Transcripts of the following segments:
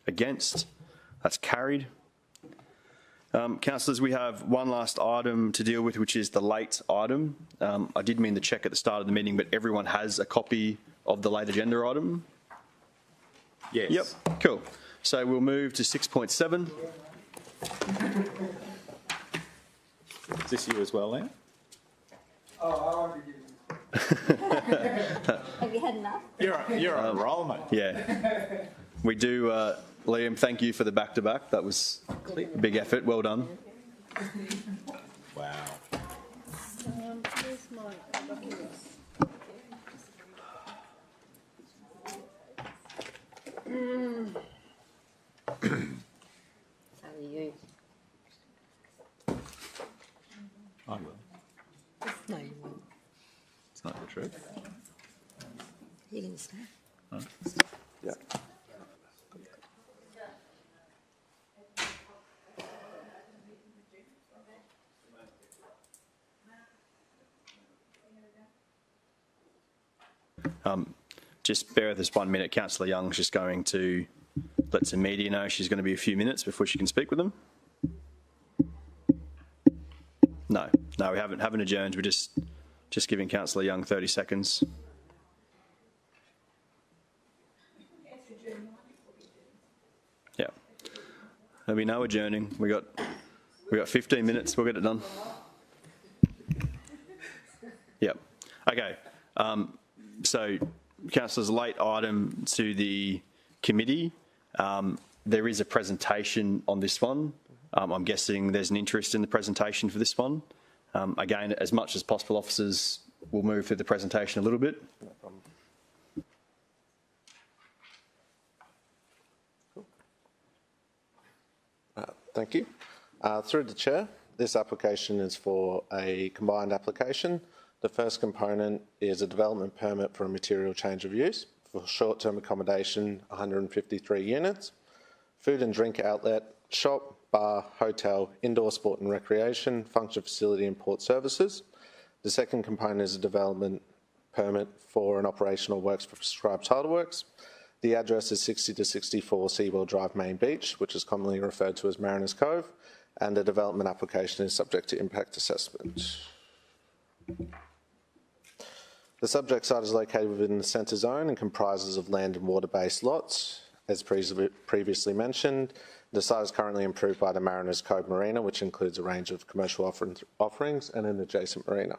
Against? That's carried. Councillors, we have one last item to deal with, which is the late item. I did mean to check at the start of the meeting, but everyone has a copy of the late agenda item? Yes. Yep, cool. So we'll move to 6.7. Is this you as well, Liam? Oh, I won't be giving Have you had enough? You're on a roll, mate. Yeah. We do, Liam, thank you for the back-to-back. That was a big effort. Well done. Wow. Where's my documents? How are you? I will. No, you won't. It's not the truth. You can stay. Huh? Yeah. Just bear with us 1 minute. Councillor Young's just going to let some media know she's going to be a few minutes before she can speak with them. No, we haven't adjourned. We're just giving Councillor Young 30 seconds. Yeah. There'll be no adjourning. We got 15 minutes. We'll get it done. Yep. Okay. So, Councillors, late item to the committee. There is a presentation on this one. I'm guessing there's an interest in the presentation for this one. Again, as much as possible, officers will move through the presentation a little bit. No problem. Cool. Thank you. Through the chair, this application is for a combined application. The first component is a development permit for a material change of use for short-term accommodation, 153 units, food and drink outlet, shop, bar, hotel, indoor sport and recreation, function facility and port services. The second component is a development permit for an operational works for prescribed title works. The address is 60 to 64 Seawell Drive, Main Beach, which is commonly referred to as Mariners Cove, and the development application is subject to impact assessment. The subject site is located within the centre zone and comprises of land and water-based lots. As previously mentioned, the site is currently improved by the Mariners Cove Marina, which includes a range of commercial offerings and an adjacent marina.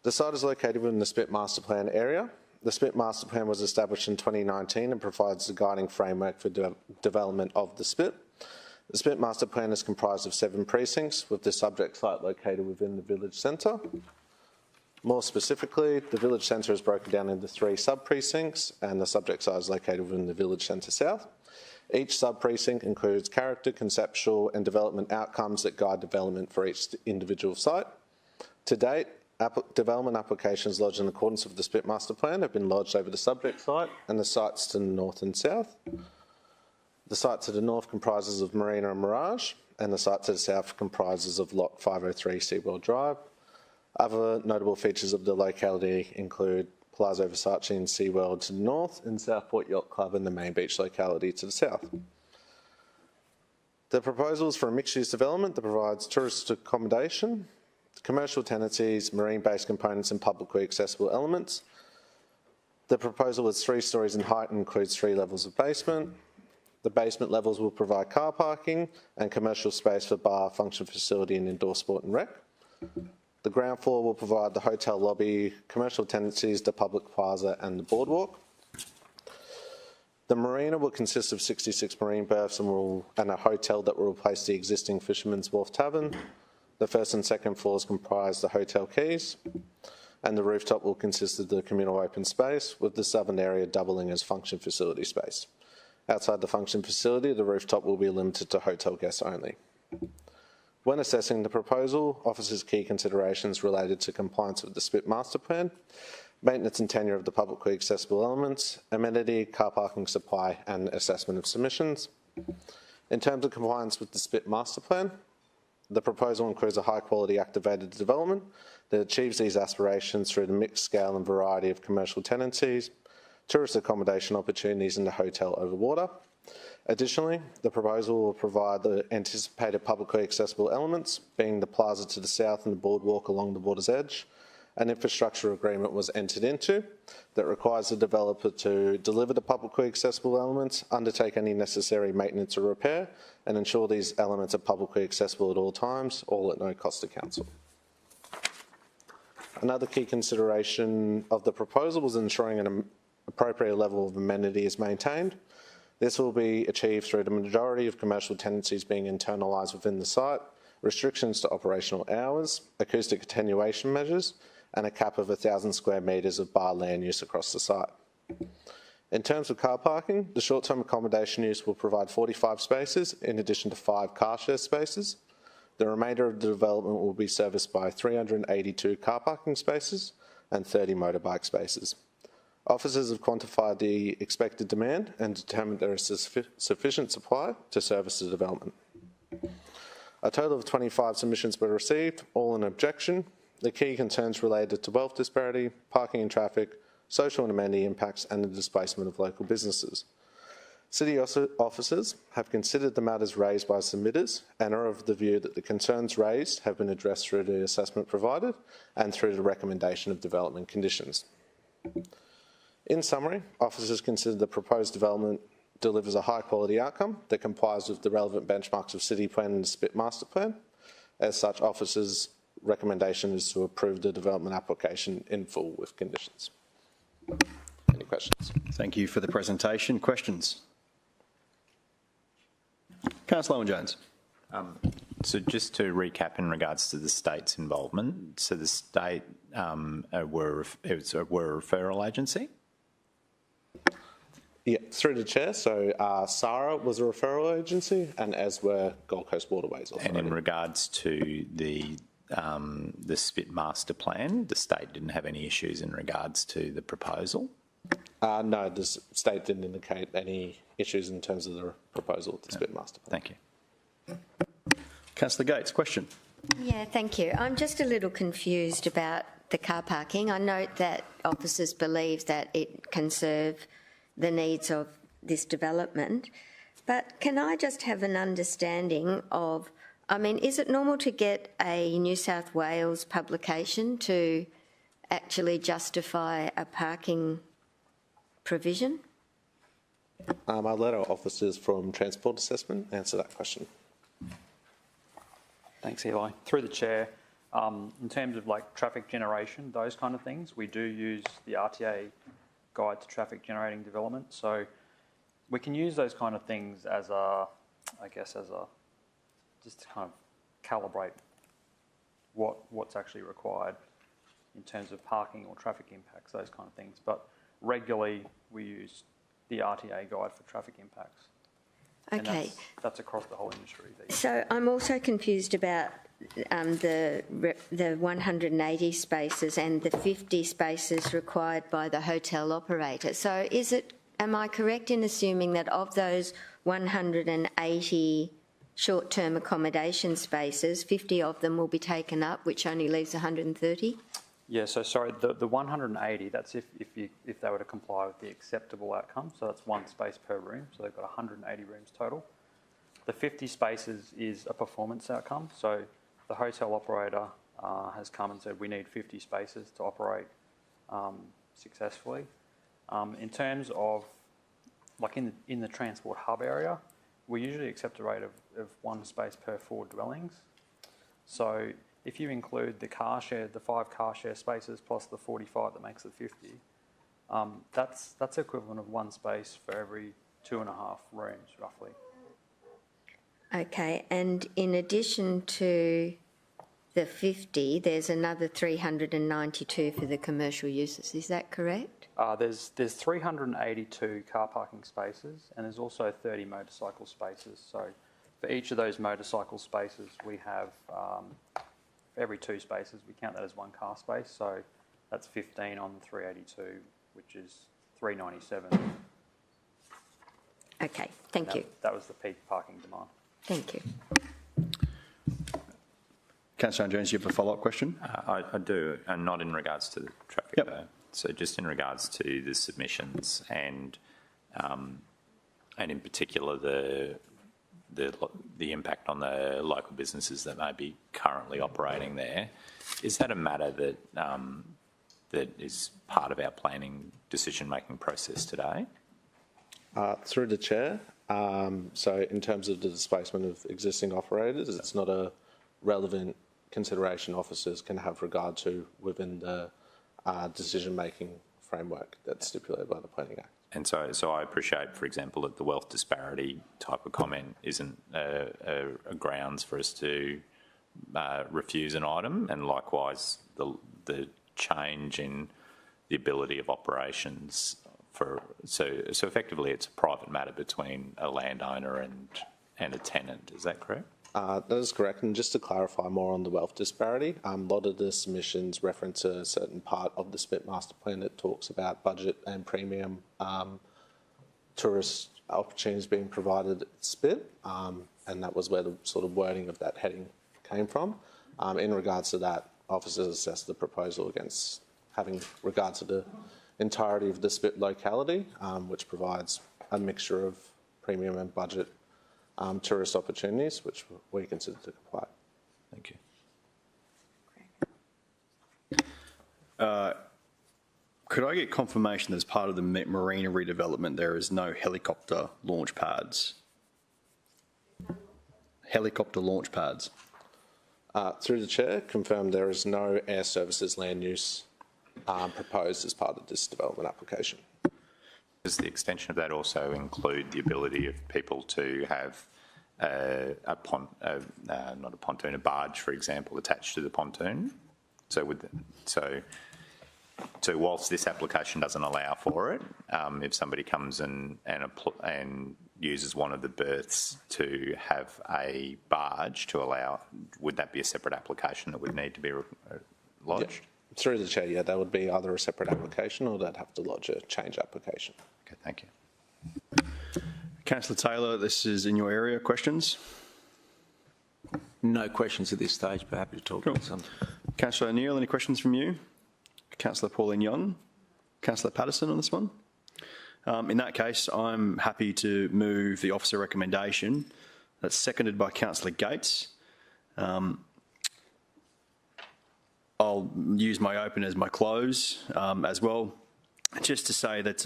The site is located within the Spit Master Plan area. The Spit Master Plan was established in 2019 and provides the guiding framework for development of the Spit. The Spit Master Plan is comprised of 7 precincts, with the subject site located within the village centre. More specifically, the village centre is broken down into 3 sub-precincts, and the subject site is located within the village centre south. Each sub-precinct includes character, conceptual and development outcomes that guide development for each individual site. To date, development applications lodged in accordance with the Spit Master Plan have been lodged over the subject site and the sites to the north and south. The site to the north comprises of Marina and Mirage, and the site to the south comprises of Lot 503 Seawell Drive. Other notable features of the locality include Palazzo Versace and SeaWorld to the north and Southport Yacht Club and the Main Beach locality to the south. The proposal is for a mixed-use development that provides tourist accommodation, commercial tenancies, marine-based components and publicly accessible elements. The proposal is 3 stories in height and includes 3 levels of basement. The basement levels will provide car parking and commercial space for bar, function facility and indoor sport and rec. The ground floor will provide the hotel lobby, commercial tenancies, the public plaza and the boardwalk. The marina will consist of 66 marine berths and a hotel that will replace the existing Fisherman's Wharf Tavern. The first and second floors comprise the hotel keys, and the rooftop will consist of the communal open space, with the southern area doubling as function facility space. Outside the function facility, the rooftop will be limited to hotel guests only. When assessing the proposal, officers' key considerations related to compliance with the Spit Master Plan, maintenance and tenure of the publicly accessible elements, amenity, car parking supply and assessment of submissions. In terms of compliance with the Spit Master Plan, the proposal includes a high-quality activated development that achieves these aspirations through the mixed scale and variety of commercial tenancies, tourist accommodation opportunities and a hotel over water. Additionally, the proposal will provide the anticipated publicly accessible elements, being the plaza to the south and the boardwalk along the water's edge. An infrastructure agreement was entered into that requires the developer to deliver the publicly accessible elements, undertake any necessary maintenance or repair, and ensure these elements are publicly accessible at all times, all at no cost to council. Another key consideration of the proposal was ensuring an appropriate level of amenity is maintained. This will be achieved through the majority of commercial tenancies being internalised within the site, restrictions to operational hours, acoustic attenuation measures, and a cap of 1,000 square metres of bar land use across the site. In terms of car parking, the short-term accommodation use will provide 45 spaces in addition to 5 car share spaces. The remainder of the development will be serviced by 382 car parking spaces and 30 motorbike spaces. Officers have quantified the expected demand and determined there is sufficient supply to service the development. A total of 25 submissions were received, all in objection. The key concerns related to wealth disparity, parking and traffic, social and amenity impacts, and the displacement of local businesses. City officers have considered the matters raised by submitters and are of the view that the concerns raised have been addressed through the assessment provided and through the recommendation of development conditions. In summary, officers consider the proposed development delivers a high quality outcome that complies with the relevant benchmarks of City Plan and the SPIT Master Plan. As such, officers' recommendation is to approve the development application in full with conditions. Any questions? Thank you for the presentation. Questions? Councillor Owen-Jones. So just to recap in regards to the state's involvement, so the state were a referral agency? Yeah, through the chair. So SARA was a referral agency, and as were Gold Coast Waterways Authority. And in regards to the SPIT Master Plan, the state didn't have any issues in regards to the proposal? No, the state didn't indicate any issues in terms of the proposal to SPIT Master Plan. Thank you. Councillor Gates, question. Yeah, thank you. I'm just a little confused about the car parking. I note that officers believe that it can serve the needs of this development, but can I just have an understanding of, I mean, is it normal to get a New South Wales publication to actually justify a parking provision? I'll let our officers from Transport Assessment answer that question. Thanks, Eli. Through the chair, in terms of like traffic generation, those kind of things, we do use the RTA Guide to Traffic Generating Development. So we can use those kind of things as a, I guess, as a, just to kind of calibrate what's actually required in terms of parking or traffic impacts, those kind of things. But regularly we use the RTA Guide for Traffic Impacts. Okay. And that's across the whole industry. So I'm also confused about the 180 spaces and the 50 spaces required by the hotel operator. So am I correct in assuming that of those 180 short-term accommodation spaces, 50 of them will be taken up, which only leaves 130? Yeah, so sorry, the 180, that's if they were to comply with the acceptable outcome, so that's 1 space per room, so they've got 180 rooms total. The 50 spaces is a performance outcome, so the hotel operator has come and said we need 50 spaces to operate successfully. In terms of, like in the transport hub area, we usually accept a rate of 1 space per 4 dwellings. So if you include the car share, the 5 car share spaces plus the 45 that makes the 50, that's equivalent of 1 space for every 2.5 rooms, roughly. Okay, and in addition to the 50, there's another 392 for the commercial uses. Is that correct? There's 382 car parking spaces, and there's also 30 motorcycle spaces. So for each of those motorcycle spaces, we have every 2 spaces, we count that as 1 car space. So that's 15 on the 382, which is 397. Okay, thank you. That was the peak parking demand. Thank you. Councillor Jones, you have a follow-up question? I do, and not in regards to the traffic. Yep. So just in regards to the submissions and in particular the impact on the local businesses that may be currently operating there, is that a matter that that is part of our planning decision-making process today? Through the chair. So in terms of the displacement of existing operators, it's not a relevant consideration officers can have regard to within the decision-making framework that's stipulated by the Planning Act. And so I appreciate, for example, that the wealth disparity type of comment isn't a grounds for us to refuse an item, and likewise the change in the ability of operations so effectively it's a private matter between a landowner and a tenant. Is that correct? That is correct. And just to clarify more on the wealth disparity, a lot of the submissions reference a certain part of the SPIT master plan that talks about budget and premium tourist opportunities being provided at SPIT, and that was where the sort of wording of that heading came from. In regards to that, officers assessed the proposal against having regard to the entirety of the SPIT locality, which provides a mixture of premium and budget tourist opportunities, which we consider to comply. Thank you. Could I get confirmation that as part of the marina redevelopment there is no helicopter launch pads? Helicopter launch pads. Through the chair, confirm there is no air services land use proposed as part of this development application. Does the extension of that also include the ability of people to have a barge, for example, attached to the pontoon? So whilst this application doesn't allow for it, if somebody comes and uses one of the berths to have a barge to allow, would that be a separate application that would need to be lodged? Yeah. Through the chair, yeah, that would be either a separate application or they'd have to lodge a change application. Okay, thank you. Councillor Taylor, this is in your area. Questions? No questions at this stage, but happy to talk about some. Councillor O'Neill, any questions from you? Councillor Pauline Young? Councillor Patterson on this one? In that case, I'm happy to move the officer recommendation. That's seconded by Councillor Gates. I'll use my open as my close as well, just to say that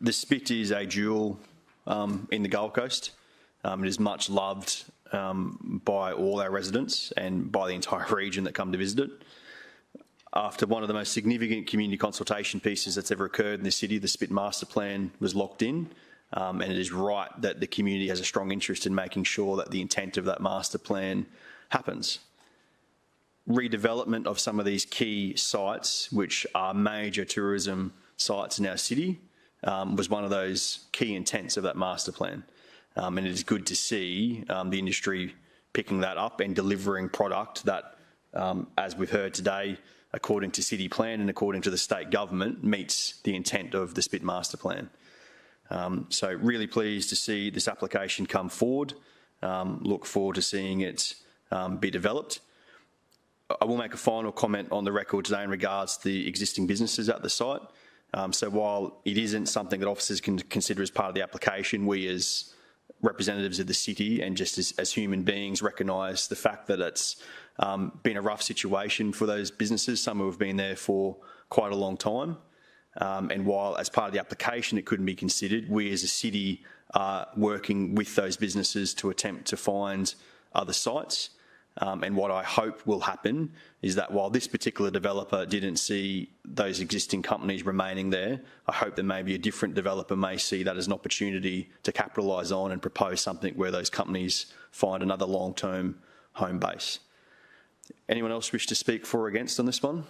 the SPIT is a jewel in the Gold Coast. It is much loved by all our residents and by the entire region that come to visit it. After one of the most significant community consultation pieces that's ever occurred in the city, the SPIT master plan was locked in, and it is right that the community has a strong interest in making sure that the intent of that master plan happens. Redevelopment of some of these key sites, which are major tourism sites in our city, was one of those key intents of that master plan. And it is good to see the industry picking that up and delivering product that, as we've heard today, according to city plan and according to the state government, meets the intent of the SPIT master plan. So really pleased to see this application come forward. Look forward to seeing it be developed. I will make a final comment on the record today in regards to the existing businesses at the site. So while it isn't something that officers can consider as part of the application, we as representatives of the city and just as human beings recognise the fact that it's been a rough situation for those businesses, some who have been there for quite a long time. And while as part of the application it couldn't be considered, we as a city are working with those businesses to attempt to find other sites. And what I hope will happen is that while this particular developer didn't see those existing companies remaining there, I hope that maybe a different developer may see that as an opportunity to capitalise on and propose something where those companies find another long-term home base. Anyone else wish to speak for or against on this one?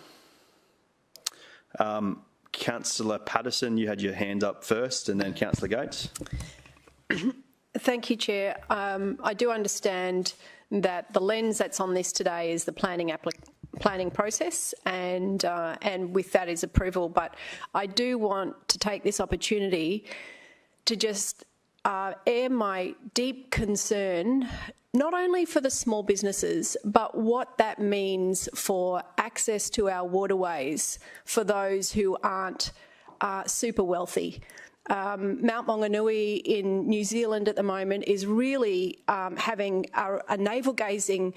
Councillor Patterson, you had your hand up first, and then Councillor Gates. Thank you, Chair. I do understand that the lens that's on this today is the planning process, and with that is approval. But I do want to take this opportunity to just air my deep concern, not only for the small businesses, but what that means for access to our waterways for those who aren't super wealthy. Mount Maunganui in New Zealand at the moment is really having a navel-gazing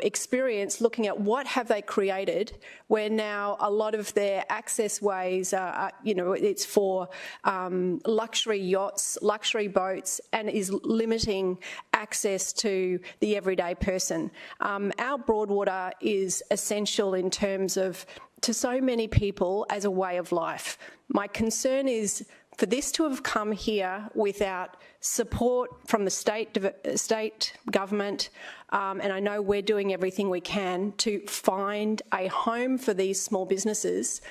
experience, looking at what have they created, where now a lot of their access ways are, it's for luxury yachts, luxury boats, and is limiting access to the everyday person. Our Broadwater is essential in terms of, to so many people, as a way of life. My concern is for this to have come here without support from the state government, and I know we're doing everything we can to find a home for these small businesses,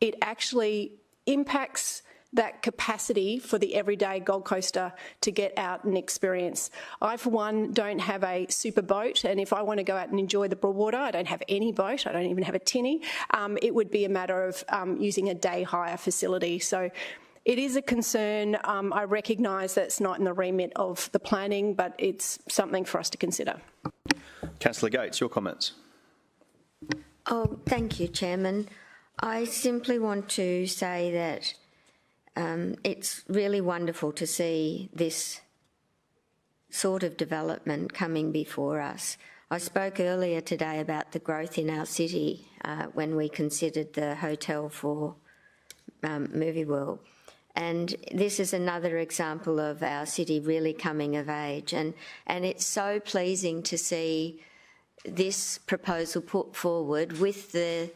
it actually impacts that capacity for the everyday Gold Coaster to get out and experience. I, for one, don't have a super boat, and if I want to go out and enjoy the Broadwater, I don't have any boat, I don't even have a tinny. It would be a matter of using a day hire facility. So it is a concern. I recognise that it's not in the remit of the planning, but it's something for us to consider. Councillor Gates, your comments. Oh, thank you, Chairman. I simply want to say that it's really wonderful to see this sort of development coming before us. I spoke earlier today about the growth in our city when we considered the hotel for Movie World. And this is another example of our city really coming of age. And it's so pleasing to see this proposal put forward with the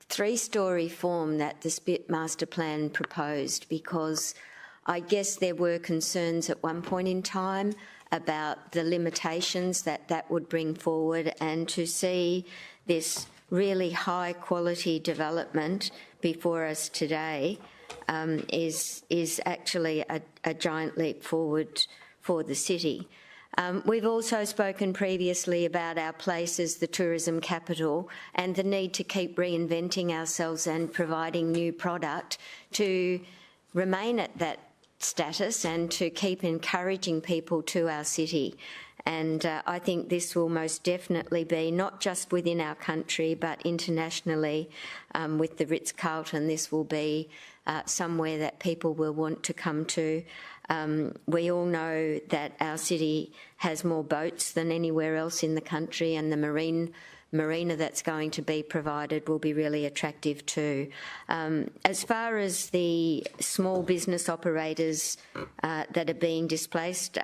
three-storey form that the Spit Master Plan proposed, because I guess there were concerns at one point in time about the limitations that would bring forward, and to see this really high-quality development before us today is actually a giant leap forward for the city. We've also spoken previously about our place as the tourism capital and the need to keep reinventing ourselves and providing new product to remain at that status and to keep encouraging people to our city. And I think this will most definitely be not just within our country but internationally. With the Ritz-Carlton, this will be somewhere that people will want to come to. We all know that our city has more boats than anywhere else in the country, and the marina that's going to be provided will be really attractive too. As far as the small business operators that are being displaced,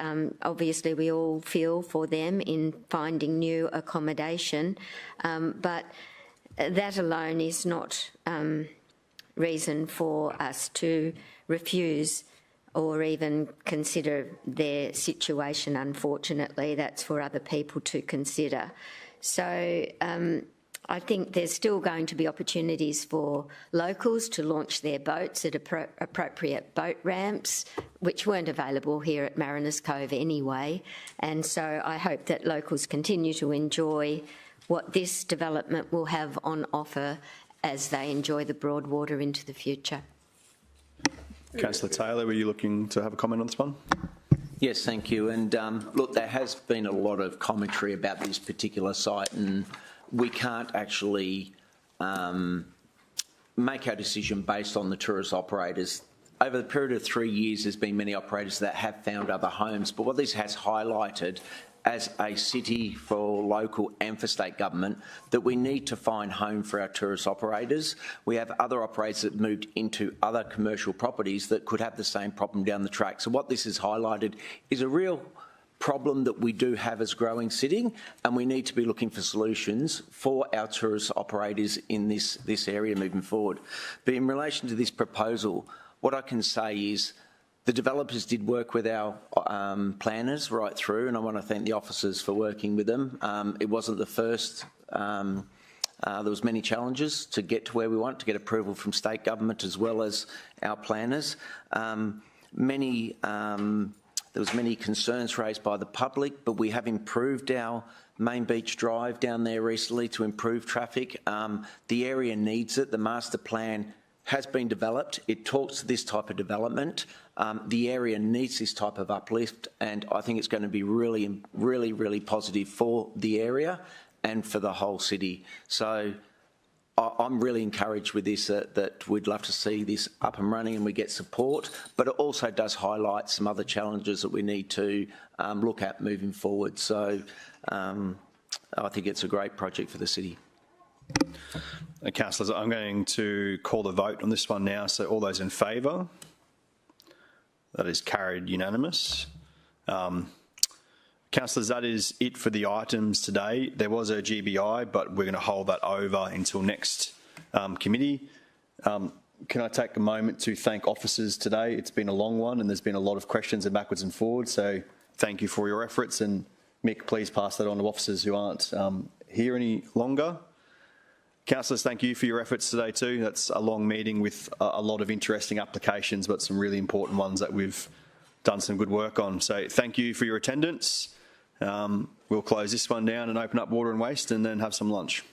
obviously we all feel for them in finding new accommodation, but that alone is not reason for us to refuse or even consider their situation. Unfortunately, that's for other people to consider. So I think there's still going to be opportunities for locals to launch their boats at appropriate boat ramps, which weren't available here at Mariners Cove anyway. And so I hope that locals continue to enjoy what this development will have on offer as they enjoy the Broadwater into the future. Councillor Taylor, were you looking to have a comment on this one? Yes, thank you. And look, there has been a lot of commentary about this particular site, and we can't actually make our decision based on the tourist operators. Over the period of 3 years, there's been many operators that have found other homes, but what this has highlighted as a city, for local and for state government, that we need to find home for our tourist operators. We have other operators that moved into other commercial properties that could have the same problem down the track. So what this has highlighted is a real problem that we do have as a growing city, and we need to be looking for solutions for our tourist operators in this area moving forward. But in relation to this proposal, what I can say is the developers did work with our planners right through, and I want to thank the officers for working with them. It wasn't the first. There was many challenges to get to where we want, to get approval from state government as well as our planners. There was many concerns raised by the public, but we have improved our Main Beach Drive down there recently to improve traffic. The area needs it. The master plan has been developed. It talks to this type of development. The area needs this type of uplift, and I think it's going to be really, really, really positive for the area and for the whole city. So I'm really encouraged with this, that we'd love to see this up and running and we get support, but it also does highlight some other challenges that we need to look at moving forward. So I think it's a great project for the city. Councillors, I'm going to call the vote on this one now. So all those in favour? That is carried unanimous. Councillors, that is it for the items today. There was a GBI, but we're going to hold that over until next committee. Can I take a moment to thank officers today? It's been a long one and there's been a lot of questions and backwards and forwards. So thank you for your efforts. And Mick, please pass that on to officers who aren't here any longer. Councillors, thank you for your efforts today too. That's a long meeting with a lot of interesting applications, but some really important ones that we've done some good work on. So thank you for your attendance. We'll close this one down and open up water and waste and then have some lunch.